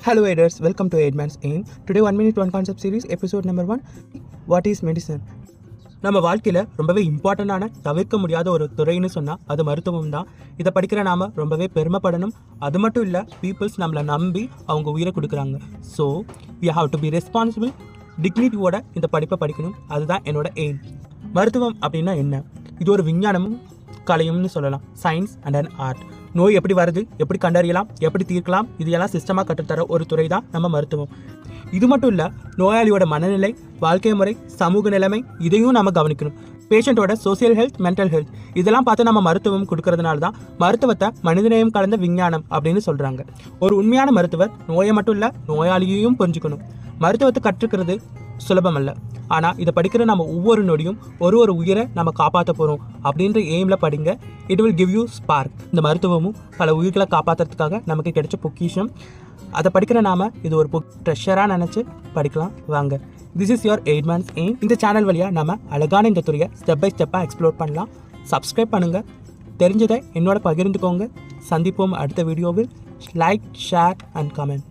Hello aiders, welcome to Aidman's Aim. Today 1 minute 1 concept series episode number 1. What is medicine? நம்ம வாழ்க்கையில் ரொம்பவே இம்பார்ட்டண்டான தவிர்க்க முடியாத ஒரு துறைன்னு சொன்னால் அது மருத்துவம் தான். இதை படிக்கிற நாம் ரொம்பவே பெருமைப்படணும். அது மட்டும் இல்லை, பீப்புள்ஸ் நம்மளை நம்பி அவங்க உயிரை கொடுக்குறாங்க. So we have to be responsible, டிக்னிட்டியோட இந்த படிப்பை படிக்கணும். அதுதான் என்னோட எய்ம். மருத்துவம் அப்படின்னா என்ன? இது ஒரு விஞ்ஞானமும் கலையும்னு சொல்லலாம். Science and an art. நோய் எப்படி வருது, எப்படி கண்டறியலாம், எப்படி தீர்க்கலாம், இதையெல்லாம் சிஸ்டமாக கற்றுத்தர ஒரு துறை தான் நம்ம மருத்துவம். இது மட்டும் இல்லை, நோயாளியோட மனநிலை, வாழ்க்கை முறை, சமூக நிலைமை, இதையும் நம்ம கவனிக்கணும். பேஷண்ட்டோட சோசியல் ஹெல்த், மென்டல் ஹெல்த், இதெல்லாம் பார்த்து நம்ம மருத்துவம் கொடுக்கறதுனால தான் மருத்துவத்தை மனிதநேயம் கலந்த விஞ்ஞானம் அப்படின்னு சொல்கிறாங்க. ஒரு உண்மையான மருத்துவர் நோயை மட்டும் இல்லை, நோயாளியையும் புரிஞ்சுக்கணும். மருத்துவத்தை கற்றுக்கிறது சுலபம் அல்ல, ஆனால் இதை படிக்கிற நம்ம ஒவ்வொரு நொடியும் ஒரு உயிரை நம்ம காப்பாற்ற போகிறோம் அப்படின்ற எய்மில் படிங்க. It will give you spark. இந்த மருத்துவமும் பல உயிர்களை காப்பாற்றுறதுக்காக நமக்கு கிடைச்ச பொக்கிஷம். அதை படிக்கிற நாம இது ஒரு ட்ரெஷராக நினச்சி படிக்கலாம். வாங்க, திஸ் இஸ் யுவர் எய்ட்மேன்ஸ் எய்ம். இந்த சேனல் வழியாக நம்ம அழகான இந்த துறையை ஸ்டெப் பை ஸ்டெப்பாக எக்ஸ்ப்ளோர் பண்ணலாம். சப்ஸ்கிரைப் பண்ணுங்கள், தெரிஞ்சதை என்னோட பகிர்ந்துக்கோங்க. சந்திப்போம் அடுத்த வீடியோவில். Like, share and comment.